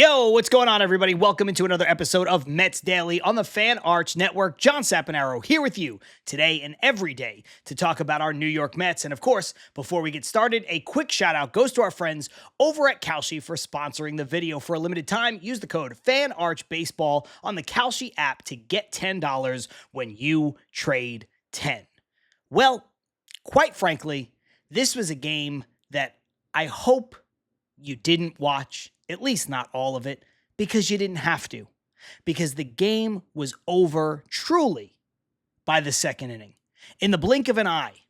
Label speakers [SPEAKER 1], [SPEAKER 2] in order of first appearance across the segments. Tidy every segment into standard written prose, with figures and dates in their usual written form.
[SPEAKER 1] Yo, what's going on, everybody? Welcome into another episode of Mets Daily on the Fan Arch Network. John Saponaro here with you today and every day to talk about our New York Mets. And of course, before we get started, a quick shout out goes to our friends over at Kalshi for sponsoring the video. For a limited time, use the code FANARCHBASEBALL on the Kalshi app to get $10 when you trade 10. Well, quite frankly, this was a game that I hope you didn't watch. At least not all of it, because you didn't have to. Because the game was over truly by the second inning. In the blink of an eye,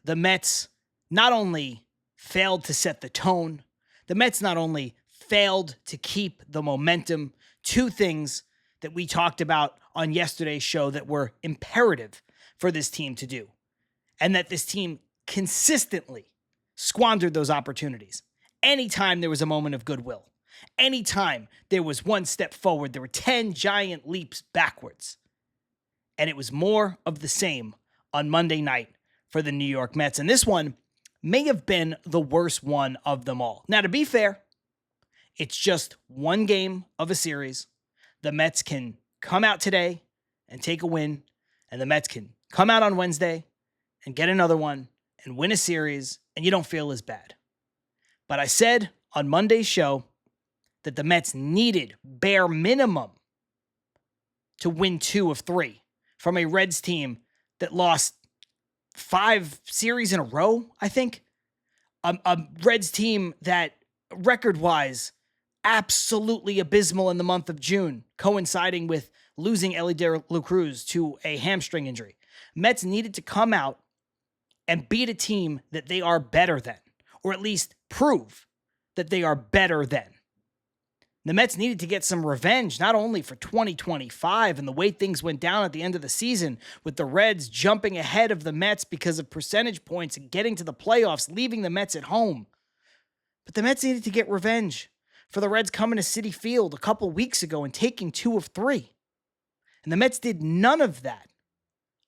[SPEAKER 1] the Mets not only failed to set the tone, the Mets not only failed to keep the momentum. Two things that we talked about on yesterday's show that were imperative for this team to do. And that this team consistently squandered those opportunities. Anytime there was a moment of goodwill, anytime there was one step forward, there were 10 giant leaps backwards. And it was more of the same on Monday night for the New York Mets. And this one may have been the worst one of them all. Now, to be fair, it's just one game of a series. The Mets can come out today and take a win, and the Mets can come out on Wednesday and get another one and win a series, and you don't feel as bad. But I said on Monday's show that the Mets needed bare minimum to win 2 of 3 from a Reds team that lost 5 series in a row, I think. A Reds team that, record-wise, absolutely abysmal in the month of June, coinciding with losing Elly De La Cruz to a hamstring injury. Mets needed to come out and beat a team that they are better than, or at least prove that they are better than. The Mets needed to get some revenge, not only for 2025 and the way things went down at the end of the season, with the Reds jumping ahead of the Mets because of percentage points and getting to the playoffs, leaving the Mets at home. But the Mets needed to get revenge for the Reds coming to Citi Field a couple weeks ago and taking 2 of 3. And the Mets did none of that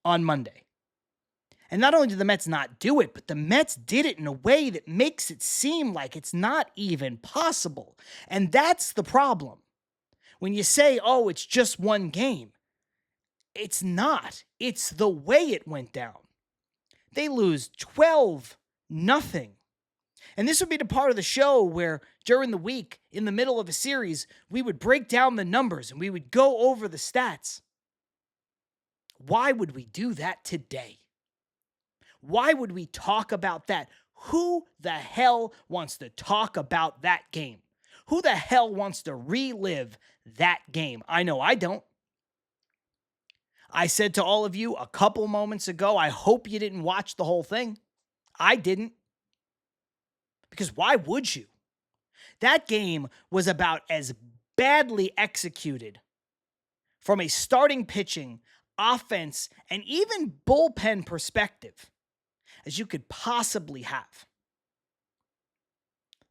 [SPEAKER 1] on Monday. And not only did the Mets not do it, but the Mets did it in a way that makes it seem like it's not even possible. And that's the problem. When you say, oh, it's just one game, it's not. It's the way it went down. They lose 12-0. And this would be the part of the show where during the week, in the middle of a series, we would break down the numbers and we would go over the stats. Why would we do that today? Why would we talk about that? Who the hell wants to talk about that game? Who the hell wants to relive that game? I know I don't. I said to all of you a couple moments ago, I hope you didn't watch the whole thing. I didn't. Because why would you? That game was about as badly executed from a starting pitching, offense, and even bullpen perspective as you could possibly have.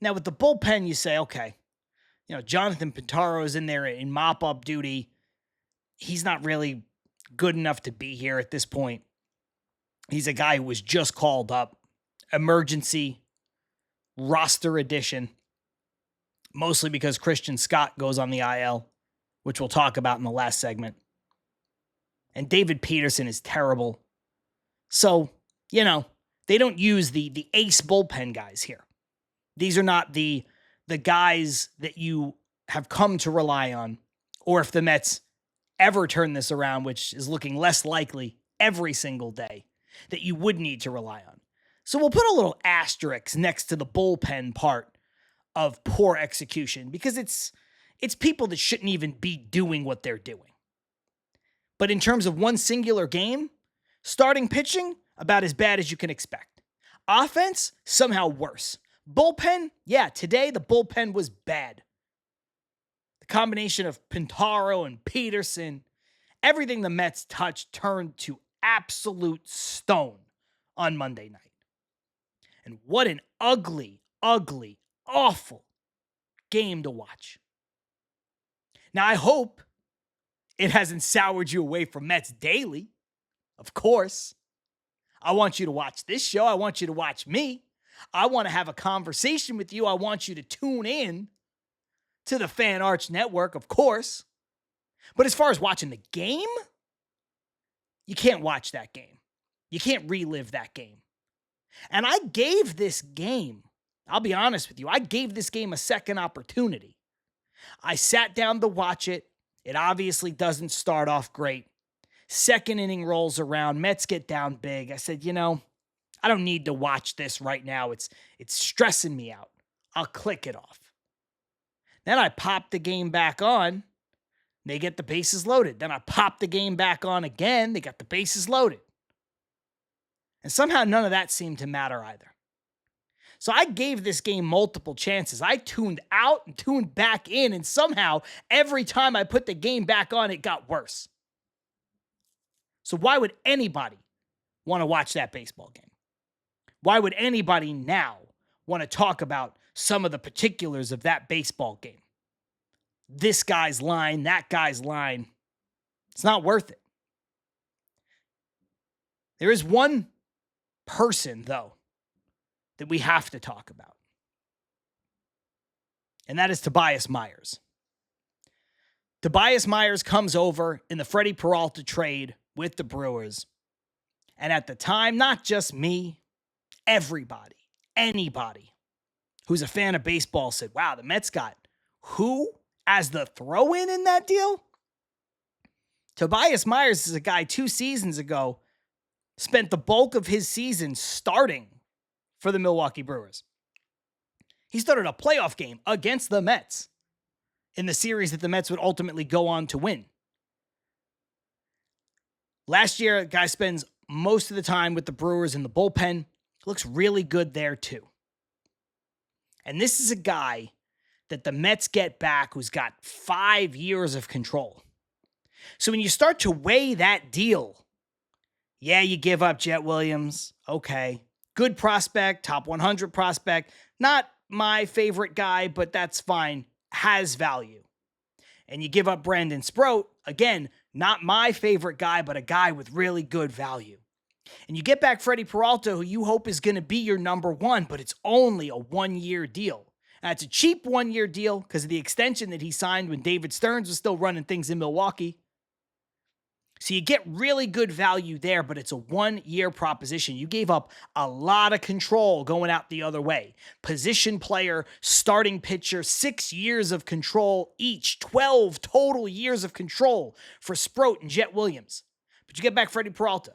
[SPEAKER 1] Now, with the bullpen, you say, okay, Jonathan Pintaro is in there in mop-up duty. He's not really good enough to be here at this point. He's a guy who was just called up. Emergency roster addition. Mostly because Christian Scott goes on the IL, which we'll talk about in the last segment. And David Peterson is terrible. So, they don't use the ace bullpen guys here. These are not the guys that you have come to rely on, or if the Mets ever turn this around, which is looking less likely every single day, that you would need to rely on. So we'll put a little asterisk next to the bullpen part of poor execution, because it's people that shouldn't even be doing what they're doing. But in terms of one singular game, starting pitching, about as bad as you can expect. Offense, somehow worse. Bullpen, yeah, today the bullpen was bad. The combination of Pintaro and Peterson, everything the Mets touched turned to absolute stone on Monday night. And what an ugly, ugly, awful game to watch. Now, I hope it hasn't soured you away from Mets Daily. Of course. I want you to watch this show. I want you to watch me. I want to have a conversation with you. I want you to tune in to the Fan Arch Network, of course. But as far as watching the game, you can't watch that game. You can't relive that game. And I gave this game, I'll be honest with you, I gave this game a second opportunity. I sat down to watch it. It obviously doesn't start off great. Second inning rolls around. Mets get down big. I said, I don't need to watch this right now. It's stressing me out. I'll click it off. Then I pop the game back on. They get the bases loaded. Then I pop the game back on again. They got the bases loaded. And somehow none of that seemed to matter either. So I gave this game multiple chances. I tuned out and tuned back in, and somehow every time I put the game back on, it got worse. So why would anybody want to watch that baseball game? Why would anybody now want to talk about some of the particulars of that baseball game? This guy's line, that guy's line. It's not worth it. There is one person, though, that we have to talk about. And that is Tobias Myers. Tobias Myers comes over in the Freddie Peralta trade with the Brewers. And at the time, not just me, everybody, anybody who's a fan of baseball said, wow, the Mets got who as the throw-in in that deal? Tobias Myers is a guy 2 seasons ago spent the bulk of his season starting for the Milwaukee Brewers. He started a playoff game against the Mets in the series that the Mets would ultimately go on to win. Last year, the guy spends most of the time with the Brewers in the bullpen. Looks really good there too. And this is a guy that the Mets get back who's got 5 years of control. So when you start to weigh that deal, yeah, you give up Jet Williams. Okay. Good prospect, top 100 prospect. Not my favorite guy, but that's fine. Has value. And you give up Brandon Sproat. Again, not my favorite guy, but a guy with really good value. And you get back Freddie Peralta, who you hope is going to be your number one, but it's only a 1-year deal. Now, it's a cheap 1-year deal because of the extension that he signed when David Stearns was still running things in Milwaukee. So you get really good value there, but it's a 1-year proposition. You gave up a lot of control going out the other way. Position player, starting pitcher, 6 years of control each, 12 total years of control for Sproat and Jet Williams. But you get back Freddie Peralta,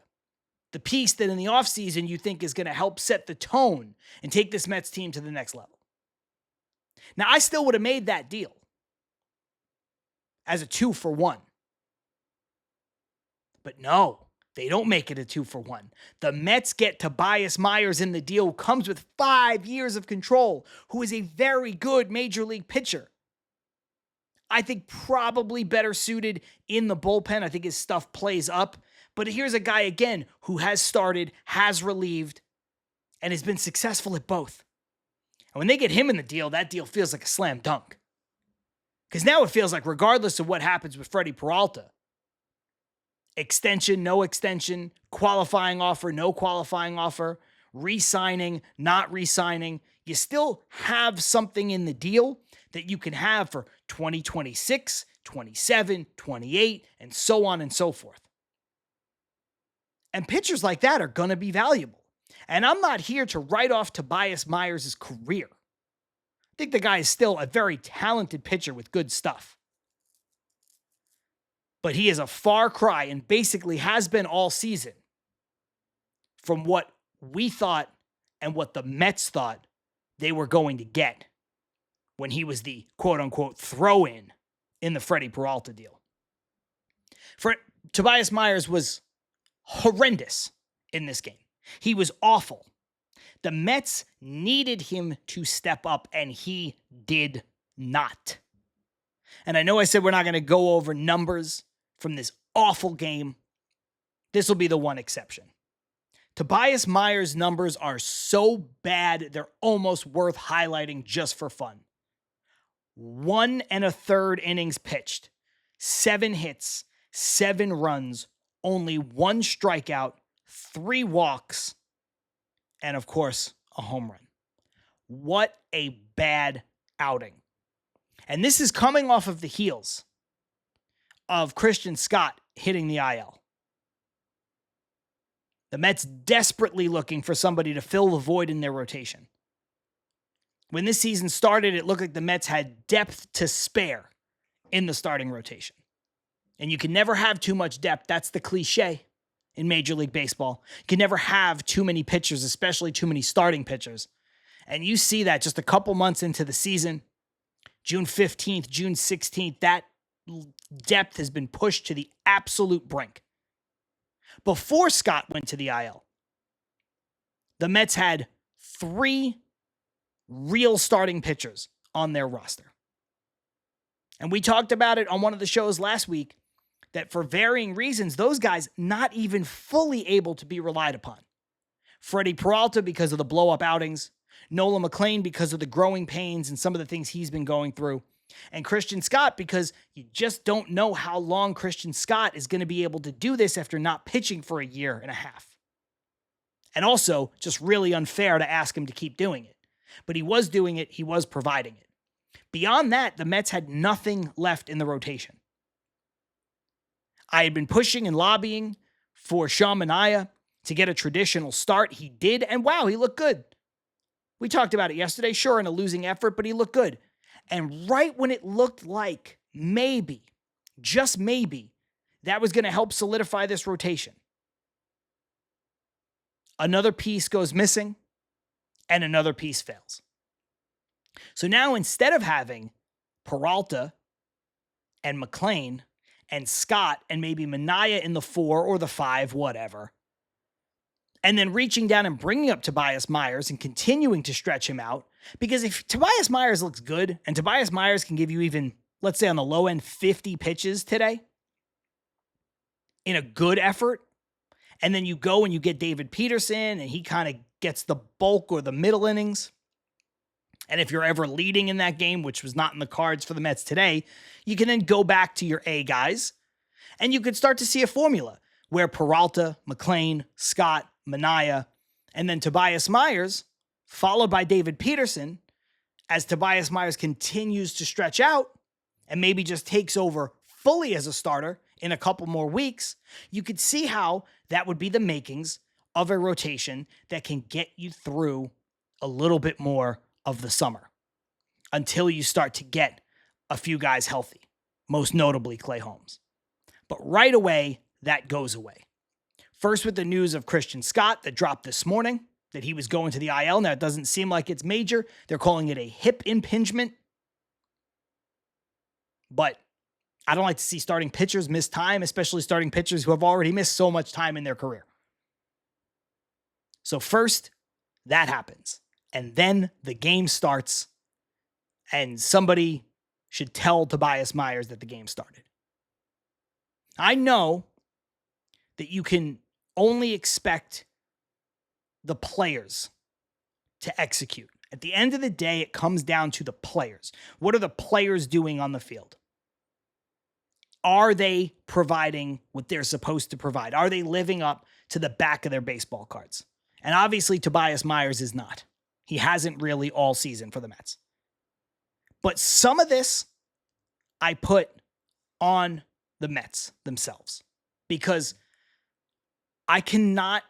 [SPEAKER 1] the piece that in the offseason you think is going to help set the tone and take this Mets team to the next level. Now, I still would have made that deal as a 2-for-1. But no, they don't make it a 2-for-1. The Mets get Tobias Myers in the deal, who comes with 5 years of control, who is a very good major league pitcher. I think probably better suited in the bullpen. I think his stuff plays up. But here's a guy, again, who has started, has relieved, and has been successful at both. And when they get him in the deal, that deal feels like a slam dunk. Because now it feels like regardless of what happens with Freddie Peralta, extension, no extension, qualifying offer, no qualifying offer, re-signing, not re-signing, you still have something in the deal that you can have for 2026, 27, 28, and so on and so forth. And pitchers like that are going to be valuable. And I'm not here to write off Tobias Myers' career. I think the guy is still a very talented pitcher with good stuff. But he is a far cry and basically has been all season from what we thought and what the Mets thought they were going to get when he was the quote-unquote throw-in in the Freddie Peralta deal. Tobias Myers was horrendous in this game. He was awful. The Mets needed him to step up, and he did not. And I know I said we're not going to go over numbers from this awful game. This will be the one exception. Tobias Myers' numbers are so bad, they're almost worth highlighting just for fun. 1 1/3 innings pitched, 7 hits, 7 runs, only 1 strikeout, 3 walks, and of course, a home run. What a bad outing. And this is coming off of the heels of Christian Scott hitting the IL. The Mets desperately looking for somebody to fill the void in their rotation. When this season started, it looked like the Mets had depth to spare in the starting rotation. And you can never have too much depth. That's the cliche in Major League Baseball. You can never have too many pitchers, especially too many starting pitchers. And you see that just a couple months into the season, June 15th, June 16th, that depth has been pushed to the absolute brink. Before Scott went to the IL, the Mets had 3 real starting pitchers on their roster. And we talked about it on one of the shows last week that for varying reasons, those guys not even fully able to be relied upon. Freddie Peralta because of the blow-up outings, Nolan McLean because of the growing pains and some of the things he's been going through, and Christian Scott because you just don't know how long Christian Scott is going to be able to do this after not pitching for a year and a half. And also, just really unfair to ask him to keep doing it. But he was doing it, he was providing it. Beyond that, the Mets had nothing left in the rotation. I had been pushing and lobbying for Sean Manaea to get a traditional start. He did, and wow, he looked good. We talked about it yesterday, sure, in a losing effort, but he looked good. And right when it looked like maybe, just maybe, that was going to help solidify this rotation, another piece goes missing and another piece fails. So now instead of having Peralta and McLean and Scott and maybe Manaea in the 4 or the 5, whatever, and then reaching down and bringing up Tobias Myers and continuing to stretch him out, because if Tobias Myers looks good and Tobias Myers can give you even, let's say on the low end, 50 pitches today in a good effort, and then you go and you get David Peterson and he kind of gets the bulk or the middle innings, and if you're ever leading in that game, which was not in the cards for the Mets today, you can then go back to your A guys and you could start to see a formula where Peralta, McLean, Scott, Manaea, and then Tobias Myers, followed by David Peterson, as Tobias Myers continues to stretch out and maybe just takes over fully as a starter in a couple more weeks, you could see how that would be the makings of a rotation that can get you through a little bit more of the summer until you start to get a few guys healthy, most notably Clay Holmes. But right away, that goes away. First with the news of Christian Scott that dropped this morning, that he was going to the IL. Now, it doesn't seem like it's major. They're calling it a hip impingement. But I don't like to see starting pitchers miss time, especially starting pitchers who have already missed so much time in their career. So first, that happens. And then the game starts, and somebody should tell Tobias Myers that the game started. I know that you can only expect the players to execute. At the end of the day, it comes down to the players. What are the players doing on the field? Are they providing what they're supposed to provide? Are they living up to the back of their baseball cards? And obviously, Tobias Myers is not. He hasn't really all season for the Mets. But some of this I put on the Mets themselves, because I cannot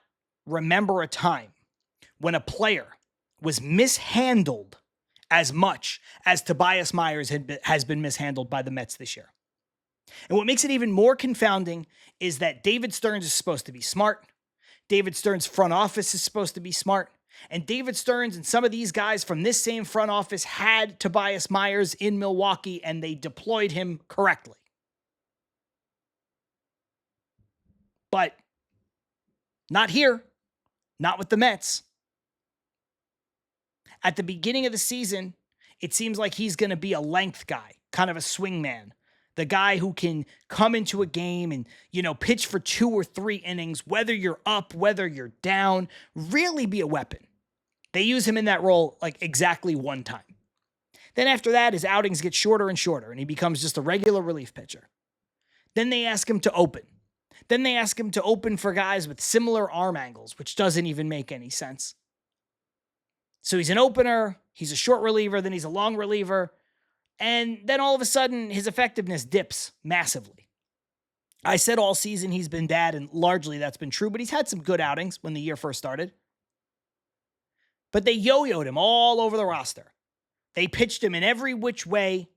[SPEAKER 1] remember a time when a player was mishandled as much as Tobias Myers has been mishandled by the Mets this year. And what makes it even more confounding is that David Stearns is supposed to be smart. David Stearns' front office is supposed to be smart. And David Stearns and some of these guys from this same front office had Tobias Myers in Milwaukee, and they deployed him correctly. But not here, not with the Mets. At the beginning of the season, it seems like he's going to be a length guy, kind of a swing man. The guy who can come into a game and, pitch for 2 or 3 innings, whether you're up, whether you're down, really be a weapon. They use him in that role like exactly one time. Then after that, his outings get shorter and shorter, and he becomes just a regular relief pitcher. Then they ask him to open. Then they ask him to open for guys with similar arm angles, which doesn't even make any sense. So he's an opener, he's a short reliever, then he's a long reliever, And then all of a sudden, his effectiveness dips massively. I said all season he's been bad, and largely that's been true, but he's had some good outings when the year first started. But they yo-yoed him all over the roster. They pitched him in every which way.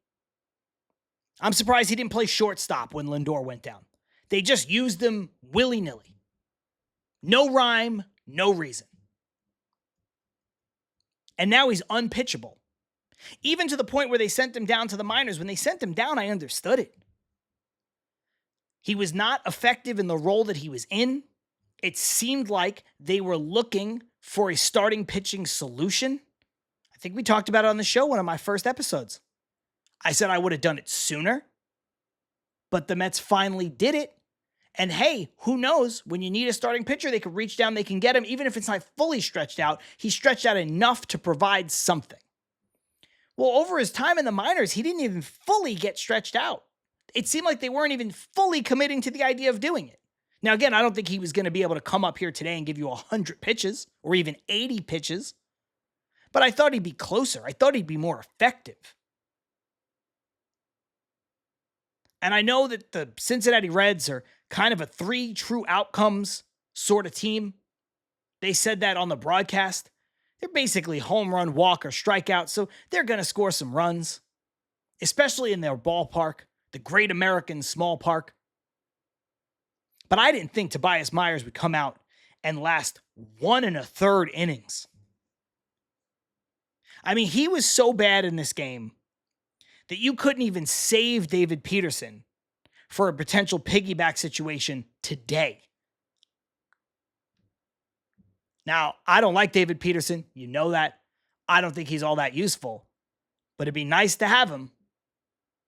[SPEAKER 1] I'm surprised he didn't play shortstop when Lindor went down. They just used him willy-nilly. No rhyme, no reason. And now he's unpitchable. Even to the point where they sent him down to the minors. When they sent him down, I understood it. He was not effective in the role that he was in. It seemed like they were looking for a starting pitching solution. I think we talked about it on the show, one of my first episodes. I said I would have done it sooner, but the Mets finally did it. And hey, who knows? When you need a starting pitcher, they can reach down, they can get him. Even if it's not fully stretched out, he's stretched out enough to provide something. Well, over his time in the minors, he didn't even fully get stretched out. It seemed like they weren't even fully committing to the idea of doing it. Now, again, I don't think he was going to be able to come up here today and give you 100 pitches or even 80 pitches, but I thought he'd be closer. I thought he'd be more effective. And I know that the Cincinnati Reds are kind of a 3 true outcomes sort of team. They said that on the broadcast. They're basically home run, walk, or strikeout, so they're going to score some runs, especially in their ballpark, the Great American Small Park. But I didn't think Tobias Myers would come out and last 1 1/3 innings. I mean, he was so bad in this game that you couldn't even save David Peterson for a potential piggyback situation today. Now, I don't like David Peterson. You know that. I don't think he's all that useful. But it'd be nice to have him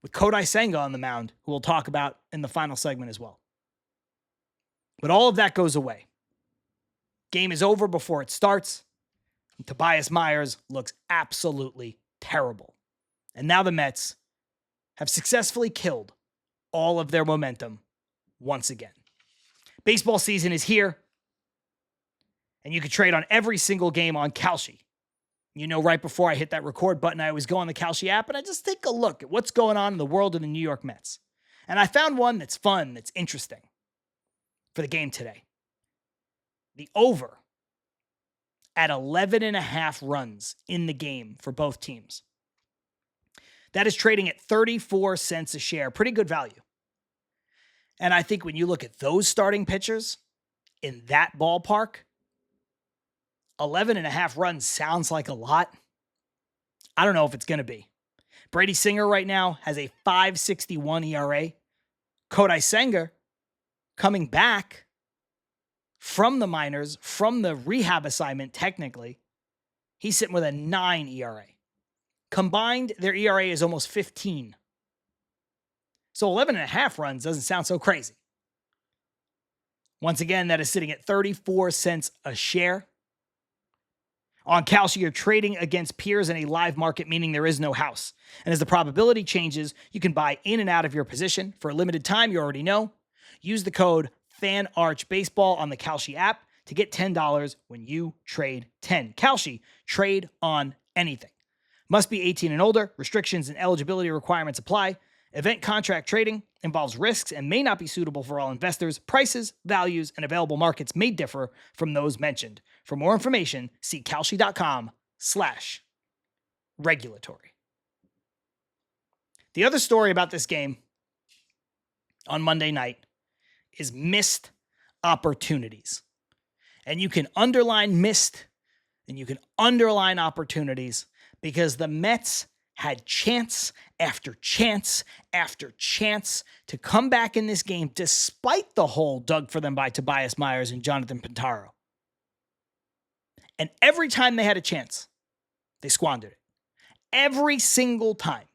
[SPEAKER 1] with Kodai Senga on the mound, who we'll talk about in the final segment as well. But all of that goes away. Game is over before it starts. And Tobias Myers looks absolutely terrible. And now the Mets have successfully killed all of their momentum once again. Baseball season is here. And you can trade on every single game on Kalshi. You know, right before I hit that record button, I always go on the Kalshi app and I just take a look at what's going on in the world of the New York Mets. And I found one that's fun, that's interesting for the game today. The over at 11.5 runs in the game for both teams. That is trading at 34 cents a share. Pretty good value. And I think when you look at those starting pitchers in that ballpark, 11.5 runs sounds like a lot. I don't know if it's going to be. Brady Singer right now has a 5.61 ERA. Kodai Senga coming back from the minors, from the rehab assignment, technically, he's sitting with a 9 ERA. Combined, their ERA is almost 15. So 11.5 runs doesn't sound so crazy. Once again, that is sitting at 34 cents a share. On Kalshi, you're trading against peers in a live market, meaning there is no house. And as the probability changes, you can buy in and out of your position. For a limited time, you already know. Use the code FANARCHBASEBALL on the Kalshi app to get $10 when you trade 10. Kalshi, trade on anything. Must be 18 and older. Restrictions and eligibility requirements apply. Event contract trading involves risks and may not be suitable for all investors. Prices, values, and available markets may differ from those mentioned. For more information, see kalshi.com/regulatory. The other story about this game on Monday night is missed opportunities. And you can underline missed and you can underline opportunities because the Mets had chance after chance after chance to come back in this game despite the hole dug for them by Tobias Myers and Jonathan Pintaro. And every time they had a chance, they squandered it. Every single time.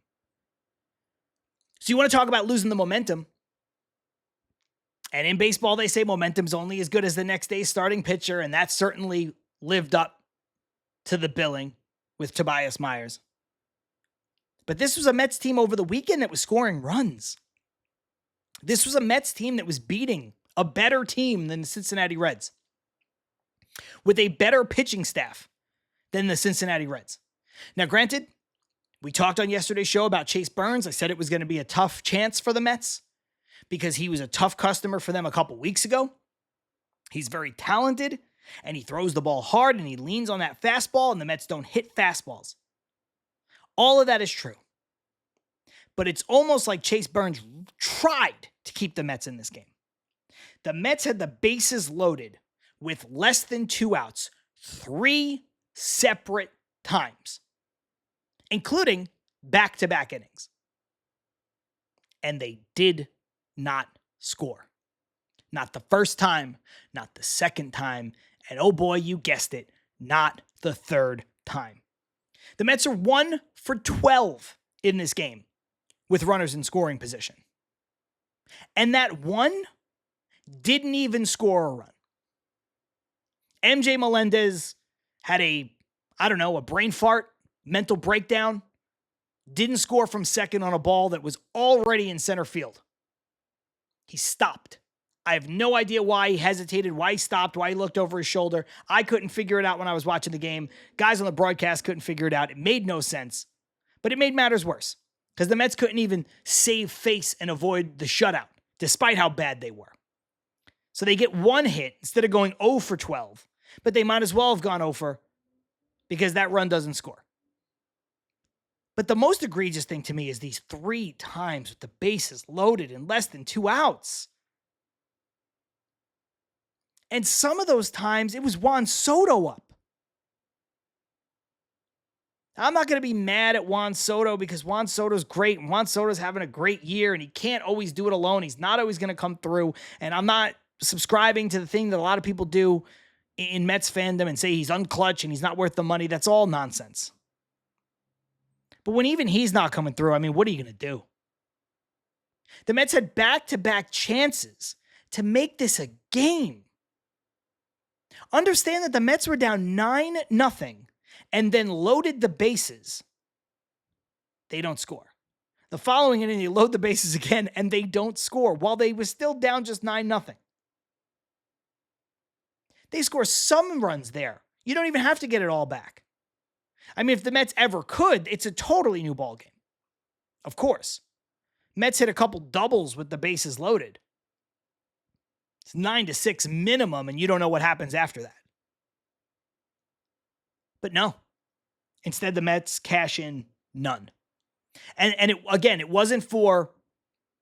[SPEAKER 1] So you want to talk about losing the momentum. And in baseball, they say momentum's only as good as the next day's starting pitcher, and that certainly lived up to the billing with Tobias Myers. But this was a Mets team over the weekend that was scoring runs. This was a Mets team that was beating a better team than the Cincinnati Reds, with a better pitching staff than the Cincinnati Reds. Now, granted, We talked on yesterday's show about Chase Burns. I said it was going to be a tough chance for the Mets because he was a tough customer for them a couple weeks ago. He's very talented, and he throws the ball hard, and he leans on that fastball, and the Mets don't hit fastballs. All of that is true. But it's almost like Chase Burns tried to keep the Mets in this game. The Mets had the bases loaded with less than 2 outs 3 separate times, including back-to-back innings. And they did not score. Not the first time, not the second time, and oh boy, you guessed it, not the third time. The Mets are 1 for 12 in this game with runners in scoring position. And that one didn't even score a run. MJ Melendez had a brain fart, mental breakdown, didn't score from second on a ball that was already in center field. He stopped. I have no idea why he hesitated, why he stopped, why he looked over his shoulder. I couldn't figure it out when I was watching the game. Guys on the broadcast couldn't figure it out. It made no sense. But it made matters worse because the Mets couldn't even save face and avoid the shutout, despite how bad they were. So they get one hit instead of going 0 for 12. But they might as well have gone 0 for because that run doesn't score. But the most egregious thing to me is these 3 times with the bases loaded in less than 2 outs. And some of those times, it was Juan Soto up. I'm not going to be mad at Juan Soto because Juan Soto's great. And Juan Soto's having a great year, and he can't always do it alone. He's not always going to come through. And I'm not subscribing to the thing that a lot of people do in Mets fandom and say he's unclutch and he's not worth the money. That's all nonsense. But when even he's not coming through, I mean, what are you going to do? The Mets had back-to-back chances to make this a game. Understand that the Mets were down 9-0 and then loaded the bases. They don't score. The following inning, they load the bases again and they don't score while they were still down just 9-0. They score some runs there. You don't even have to get it all back. I mean, if the Mets ever could, it's a totally new ballgame. Of course. Mets hit a couple doubles with the bases loaded. It's 9-6 minimum, and you don't know what happens after that. But no. Instead, the Mets cash in none. And it wasn't for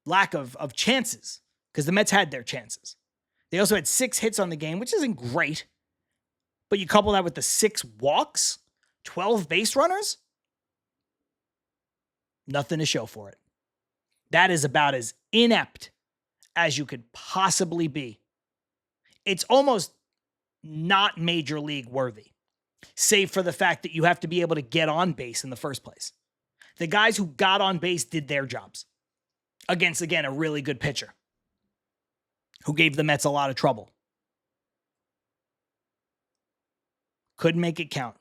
[SPEAKER 1] lack of chances, because the Mets had their chances. They also had 6 hits on the game, which isn't great. But you couple that with the 6 walks, 12 base runners, nothing to show for it. That is about as inept as you could possibly be. It's almost not major league worthy, save for the fact that you have to be able to get on base in the first place. The guys who got on base did their jobs against, again, a really good pitcher who gave the Mets a lot of trouble. Couldn't make it count.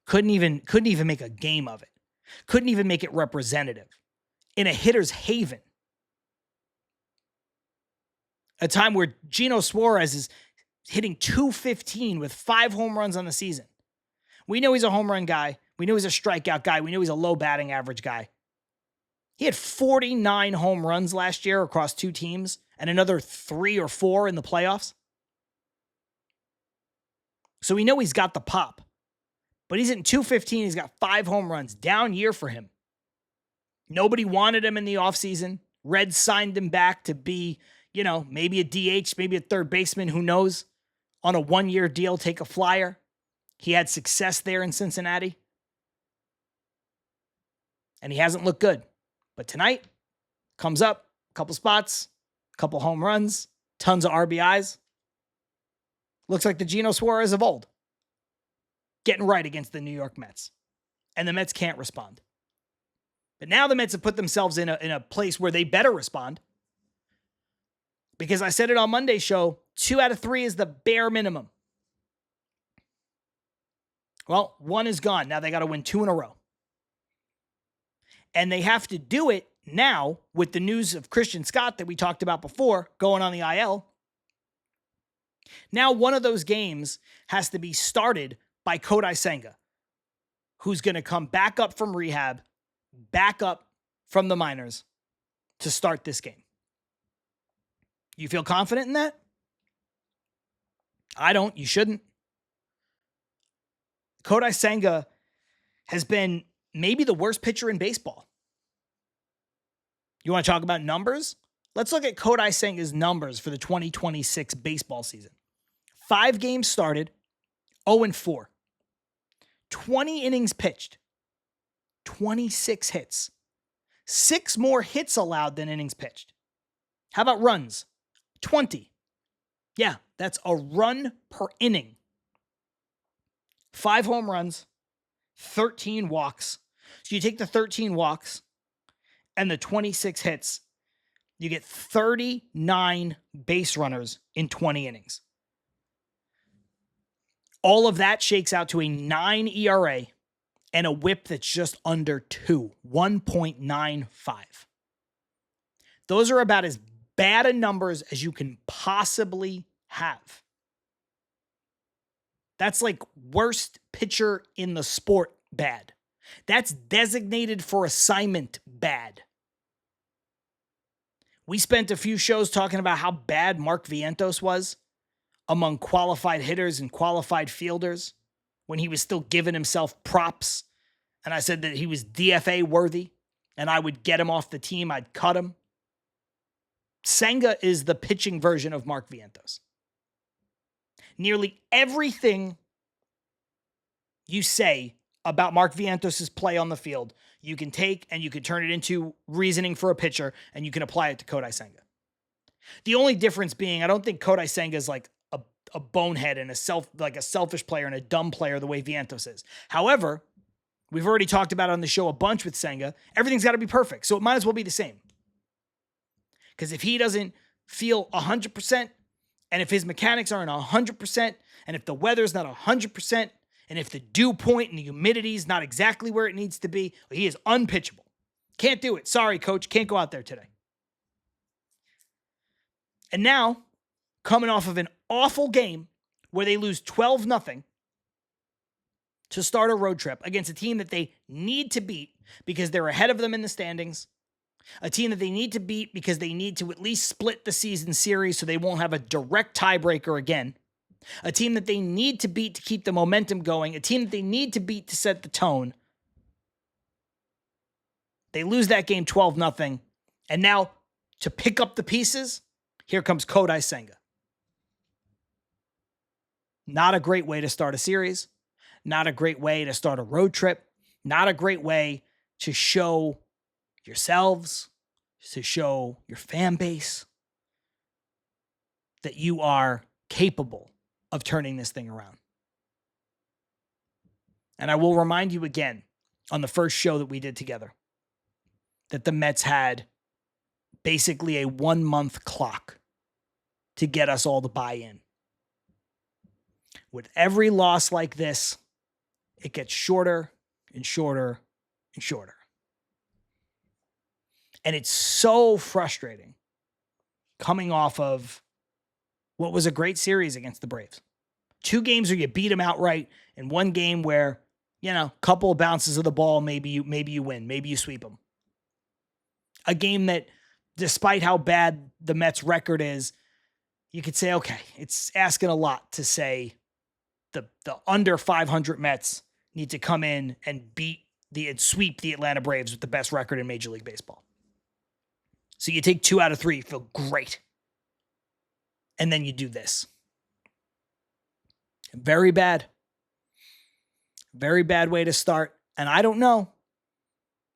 [SPEAKER 1] Couldn't even make a game of it. Couldn't even make it representative in a hitter's haven. A time where Gino Suarez is hitting .215 with 5 home runs on the season. We know he's a home run guy. We know he's a strikeout guy. We know he's a low batting average guy. He had 49 home runs last year across 2 teams and another 3 or 4 in the playoffs. So we know he's got the pop. But he's hitting .215. He's got 5 home runs. Down year for him. Nobody wanted him in the offseason. Reds signed him back to be, maybe a DH, maybe a third baseman, who knows, on a 1-year deal, take a flyer. He had success there in Cincinnati. And he hasn't looked good. But tonight, comes up, a couple spots, a couple home runs, tons of RBIs. Looks like the Gino Suarez of old. Getting right against the New York Mets. And the Mets can't respond. But now the Mets have put themselves in a place where they better respond. Because I said it on Monday's show, 2 out of 3 is the bare minimum. Well, 1 is gone. Now they got to win 2 in a row. And they have to do it now with the news of Christian Scott that we talked about before going on the IL. Now one of those games has to be started by Kodai Senga, who's going to come back up from rehab, back up from the minors to start this game. You feel confident in that? I don't. You shouldn't. Kodai Senga has been maybe the worst pitcher in baseball. You want to talk about numbers? Let's look at Kodai Senga's numbers for the 2026 baseball season. 5 games started, 0-4. 20 innings pitched, 26 hits. 6 more hits allowed than innings pitched. How about runs? 20. Yeah, that's a run per inning. 5 home runs, 13 walks. So you take the 13 walks and the 26 hits, you get 39 base runners in 20 innings. All of that shakes out to a 9 ERA and a whip that's just under 2, 1.95. Those are about as bad a numbers as you can possibly have. That's like worst pitcher in the sport bad. That's designated for assignment bad. We spent a few shows talking about how bad Mark Vientos was among qualified hitters and qualified fielders when he was still giving himself props. And I said that he was DFA worthy and I would get him off the team. I'd cut him. Senga is the pitching version of Mark Vientos. Nearly everything you say about Mark Vientos' play on the field, you can take and you can turn it into reasoning for a pitcher and you can apply it to Kodai Senga. The only difference being, I don't think Kodai Senga is like a bonehead and a selfish player and a dumb player the way Vientos is. However, we've already talked about it on the show a bunch with Senga. Everything's got to be perfect, so it might as well be the same. Because if he doesn't feel 100%, and if his mechanics aren't 100%, and if the weather's not 100%, and if the dew point and the humidity is not exactly where it needs to be, he is unpitchable. Can't do it. Sorry, coach. Can't go out there today. And now, coming off of an awful game where they lose 12-0 to start a road trip against a team that they need to beat because they're ahead of them in the standings, a team that they need to beat because they need to at least split the season series so they won't have a direct tiebreaker again, a team that they need to beat to keep the momentum going, a team that they need to beat to set the tone. They lose that game 12-0, and now to pick up the pieces, here comes Kodai Senga. Not a great way to start a series, not a great way to start a road trip, not a great way to show yourselves, to show your fan base that you are capable of turning this thing around. And I will remind you again on the first show that we did together that the Mets had basically a 1-month clock to get us all to buy in. With every loss like this, it gets shorter and shorter and shorter. And it's so frustrating coming off of what was a great series against the Braves. 2 games where you beat them outright, and 1 game where, a couple of bounces of the ball, maybe you win, maybe you sweep them. A game that, despite how bad the Mets' record is, you could say, okay, it's asking a lot to say the under 500 Mets need to come in and sweep the Atlanta Braves with the best record in Major League Baseball. So you take 2 out of 3, you feel great. And then you do this. Very bad. Very bad way to start. And I don't know.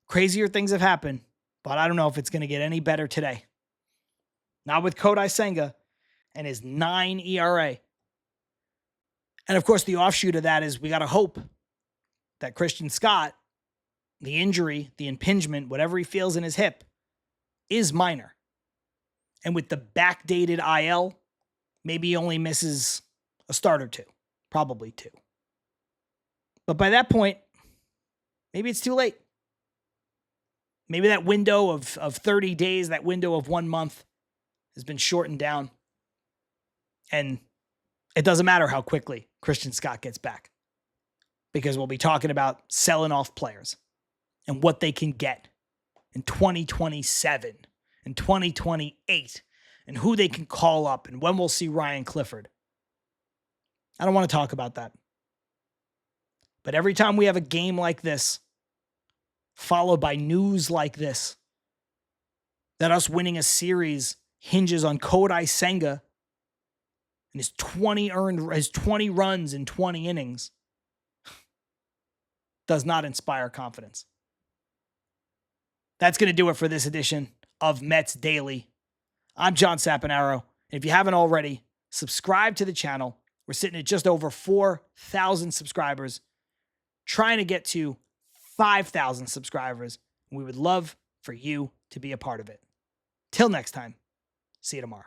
[SPEAKER 1] Crazier things have happened, but I don't know if it's going to get any better today. Not with Kodai Senga and his 9 ERA. And of course, the offshoot of that is we got to hope that Christian Scott, the injury, the impingement, whatever he feels in his hip, is minor. And with the backdated IL, maybe he only misses a start or 2, probably 2. But by that point, maybe it's too late. Maybe that window of 30 days, that window of 1 month has been shortened down. And it doesn't matter how quickly Christian Scott gets back, because we'll be talking about selling off players. and what they can get in 2027 and 2028 and who they can call up and when we'll see Ryan Clifford. I don't want to talk about that. But every time we have a game like this, followed by news like this, that us winning a series hinges on Kodai Senga and his 20 runs in 20 innings, does not inspire confidence. That's going to do it for this edition of Mets Daily. I'm John Saponaro. And if you haven't already, subscribe to the channel. We're sitting at just over 4,000 subscribers, trying to get to 5,000 subscribers. We would love for you to be a part of it. Till next time, see you tomorrow.